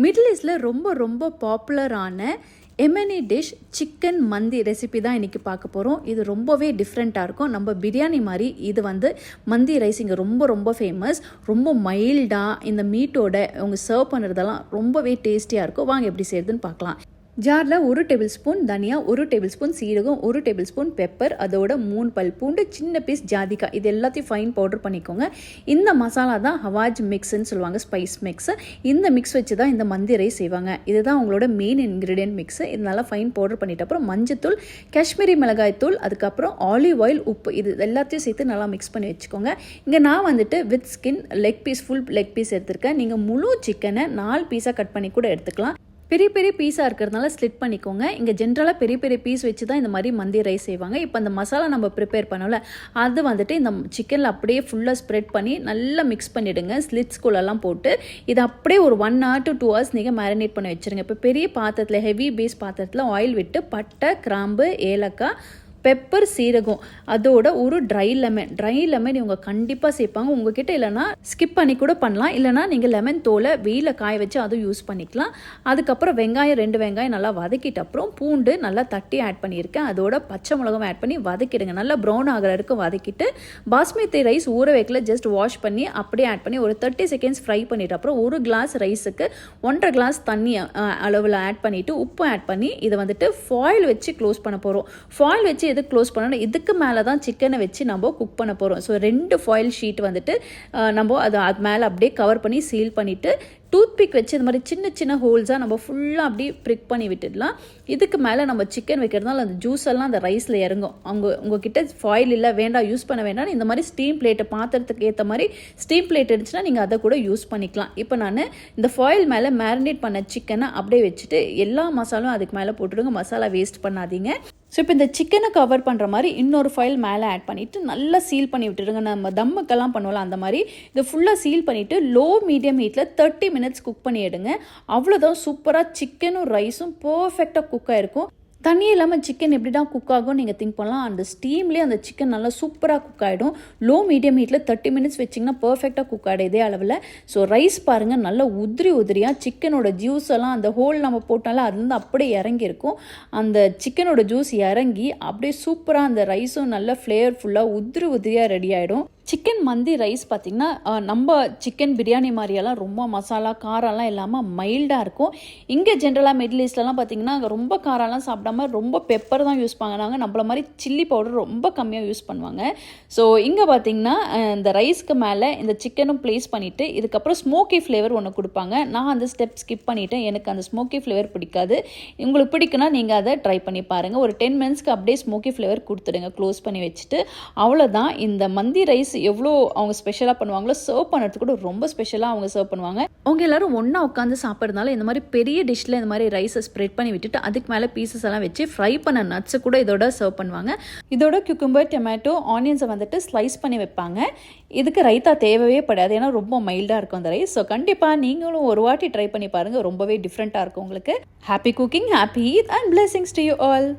Middle ஈஸ்டில் ரொம்ப ரொம்ப பாப்புலரான எமனி டிஷ் சிக்கன் மந்தி ரெசிபி தான் இன்றைக்கி பார்க்க போகிறோம். இது ரொம்பவே டிஃப்ரெண்ட்டாக இருக்கும். நம்ம பிரியாணி மாதிரி இது மந்தி ரைஸ் இங்கே ரொம்ப ஃபேமஸ். ரொம்ப மைல்டாக இந்த மீட்டோட அவங்க சர்வ் பண்ணுறதெல்லாம் ரொம்பவே டேஸ்டியாக இருக்கும். வாங்க எப்படி செய்யுதுன்னு பார்க்கலாம். ஜாரில் 1 டேபிள் ஸ்பூன் தனியா, 1 டேபிள் ஸ்பூன் சீரகம், 1 டேபிள் ஸ்பூன் பெப்பர், அதோட 3 பல் பூண்டு, சின்ன பீஸ் ஜாதிக்காய், இது எல்லாத்தையும் ஃபைன் பவுடர் பண்ணிக்கோங்க. இந்த மசாலா தான் ஹவாஜ் மிக்ஸ்ன்னு சொல்லுவாங்க, ஸ்பைஸ் மிக்ஸ். இந்த மிக்ஸ் வச்சு தான் இந்த மந்தி ரைஸ் செய்வாங்க. இதுதான் அவங்களோட மெயின் இன்க்ரீடியன்ட் மிக்ஸ். இது நல்லா ஃபைன் பவுடர் பண்ணிட்டு அப்புறம் மஞ்சத்தூள், காஷ்மீரி மிளகாய் தூள், அதுக்கப்புறம் ஆலிவ் ஆயில், உப்பு, இது எல்லாத்தையும் சேர்த்து நல்லா மிக்ஸ் பண்ணி வச்சுக்கோங்க. இங்கே நான் with skin leg piece, full leg piece எடுத்திருக்கேன். நீங்கள் முழு சிக்கனை 4 பீஸாக கட் பண்ணி கூட எடுத்துக்கலாம். பெரிய பீஸாக இருக்கிறதுனால ஸ்லிட் பண்ணிக்கோங்க. இங்கே ஜென்ரலாக பெரிய பீஸ் வச்சு தான் இந்த மாதிரி மந்தி ரைஸ் செய்வாங்க. இப்போ அந்த மசாலா நம்ம ப்ரிப்பேர் பண்ணோம்ல, அது இந்த சிக்கனில் அப்படியே ஃபுல்லாக ஸ்ப்ரெட் பண்ணி நல்லா மிக்ஸ் பண்ணிவிடுங்க. ஸ்லிட்ஸ்குள்ளெல்லாம் போட்டு இதை அப்படியே ஒரு 1 hour to 2 hours நீங்கள் மேரினேட் பண்ணி வச்சுருங்க. இப்போ பெரிய பாத்திரத்தில், ஹெவி பேஸ் பாத்திரத்தில் ஆயில் விட்டு பட்டை, கிராம்பு, ஏலக்காய், பெப்பர், சீரகம், அதோட ஒரு ட்ரை லெமன் இவங்க கண்டிப்பாக சேர்ப்பாங்க. உங்ககிட்ட இல்லைனா ஸ்கிப் பண்ணி கூட பண்ணலாம். இல்லைனா நீங்கள் லெமன் தோலை வெயில காய வச்சு அதுவும் யூஸ் பண்ணிக்கலாம். அதுக்கப்புறம் வெங்காயம் 2 வெங்காயம் நல்லா வதக்கிட்டு அப்புறம் பூண்டு நல்லா தட்டி ஆட் பண்ணியிருக்கேன். அதோட பச்சை மிளகாய் ஆட் பண்ணி வதக்கிடுங்க. நல்லா ப்ரௌன் ஆகிற வரைக்கும் வதக்கிட்டு பாஸ்மதி ரைஸ் ஊற வைக்கல, ஜஸ்ட் வாஷ் பண்ணி அப்படியே ஆட் பண்ணி ஒரு 30 seconds ஃப்ரை பண்ணிட்டு அப்புறம் 1 கிளாஸ் ரைஸுக்கு 1.5 கிளாஸ் தண்ணி அளவில் ஆட் பண்ணிவிட்டு உப்பு ஆட் பண்ணி இதை ஃபாயில் வச்சு க்ளோஸ் பண்ண போகிறோம். ஃபாயில் வச்சு எது க்ளோஸ் பண்ணணும், இதுக்கு மேலே தான் சிக்கனை வச்சு நம்ம குக் பண்ண போகிறோம். ஸோ 2 ஃபாயில் ஷீட் நம்ம அது மேலே அப்படியே கவர் பண்ணி சீல் பண்ணிவிட்டு டூத்பிக் வச்சு இந்த மாதிரி சின்ன ஹோல்ஸாக நம்ம ஃபுல்லாக அப்படியே ப்ரிக் பண்ணி விட்டுடலாம். இதுக்கு மேலே நம்ம சிக்கன் வைக்கிறதுனால அந்த ஜூஸ் எல்லாம் அந்த ரைஸில் இறங்கும். உங்ககிட்ட ஃபாயில் இல்லை, வேண்டாம், யூஸ் பண்ண வேண்டாம், இந்த மாதிரி ஸ்டீம் பிளேட்டை பாத்திரத்துக்கு ஏற்ற மாதிரி ஸ்டீம் பிளேட் இருந்துச்சுன்னா நீங்கள் அதை கூட யூஸ் பண்ணிக்கலாம். இப்போ நான் இந்த ஃபாயில் மேலே மேரினேட் பண்ண சிக்கனை அப்படியே வச்சுட்டு எல்லா மசாலும் அதுக்கு மேலே போட்டுடுங்க. மசாலா வேஸ்ட் பண்ணாதீங்க. ஸோ இப்போ இந்த சிக்கனை கவர் பண்ணுற மாதிரி இன்னொரு ஃபைல் மேலே ஆட் பண்ணிவிட்டு நல்லா சீல் பண்ணி விட்டுடுங்க. நம்ம தம்முக்கெல்லாம் பண்ணுவோம்ல அந்த மாதிரி இதை ஃபுல்லாக சீல் பண்ணிவிட்டு லோ மீடியம் ஹீட்டில் 30 minutes குக் பண்ணி எடுங்க. அவ்வளோதான், சூப்பராக சிக்கனும் ரைஸும் பர்ஃபெக்டாக குக் ஆகிருக்கும். தண்ணி இல்லாமல் சிக்கன் எப்படி தான் குக் ஆகும் நீங்கள் திங்க் பண்ணலாம். அந்த ஸ்டீம்லேயே அந்த சிக்கன் நல்லா சூப்பராக குக் ஆகிடும். லோ மீடியம் ஹீட்டில் 30 minutes வச்சிங்கன்னா பர்ஃபெக்டாக குக் ஆகிடும் இதே அளவில். ஸோ ரைஸ் பாருங்கள், நல்லா உதிரியாக சிக்கனோட ஜூஸ் எல்லாம் அந்த ஹோல் நம்ம போட்டாலும் அது அப்படியே இறங்கியிருக்கும். அந்த சிக்கனோட ஜூஸ் இறங்கி அப்படியே சூப்பராக அந்த ரைஸும் நல்லா ஃப்ளேவர்ஃபுல்லாக உதிரியாக ரெடி ஆகிடும். சிக்கன் மந்தி ரைஸ் பார்த்திங்கன்னா நம்ம சிக்கன் பிரியாணி மாதிரியெல்லாம் ரொம்ப மசாலா காரம்லாம் இல்லாமல் மைல்டாக இருக்கும். இங்கே ஜென்ரலாக மிடில் ஈஸ்ட்லலாம் பார்த்திங்கன்னா ரொம்ப காரம்லாம் சாப்பிடாம ரொம்ப பெப்பர் தான் யூஸ் பண்ணுவாங்க. நம்மள மாதிரி சில்லி பவுடர் ரொம்ப கம்மியாக யூஸ் பண்ணுவாங்க. ஸோ இங்கே பார்த்திங்கன்னா இந்த ரைஸ்க்கு மேலே இந்த சிக்கனும் ப்ளேஸ் பண்ணிவிட்டு இதுக்கப்புறம் ஸ்மோக்கி ஃப்ளேவர் ஒன்று கொடுப்பாங்க. நான் அந்த ஸ்டெப் ஸ்கிப் பண்ணிவிட்டேன். எனக்கு அந்த ஸ்மோக்கி ஃப்ளேவர் பிடிக்காது. உங்களுக்கு பிடிக்குன்னா நீங்கள் அதை ட்ரை பண்ணி பாருங்கள். ஒரு 10 minutesக்கு அப்படியே ஸ்மோக்கி ஃப்ளேவர் கொடுத்துடுங்க க்ளோஸ் பண்ணி வச்சுட்டு. அவ்வளோதான், இந்த மந்தி ரைஸ் எவ்வளோ அவங்க ஸ்பெஷலாக பண்ணுவாங்களோ சர்வ் பண்ணுறதுக்கு கூட ரொம்ப ஸ்பெஷலாக அவங்க சர்வ் பண்ணுவாங்க. அவங்க எல்லாரும் ஒன்றா உட்காந்து சாப்பிட்றதுனால இந்த மாதிரி பெரிய டிஷ்ஷில் இந்த மாதிரி ரைஸை ஸ்ப்ரெட் பண்ணி விட்டுட்டு அதுக்கு மேலே பீசஸ் எல்லாம் வச்சு ஃப்ரை பண்ண நட்ஸு கூட இதோட சர்வ் பண்ணுவாங்க. இதோட குக்கும்பர், டொமேட்டோ, ஆனியன்ஸை ஸ்லைஸ் பண்ணி வைப்பாங்க. இதுக்கு ரைத்தா தேவையே படாது, ஏன்னா ரொம்ப மைல்டாக இருக்கும் அந்த ரைஸ். ஸோ கண்டிப்பாக நீங்களும் ஒரு வாட்டி ட்ரை பண்ணி பாருங்கள், ரொம்பவே டிஃப்ரெண்ட்டாக இருக்கும் உங்களுக்கு. Happy cooking, happy Eid and blessings to you all.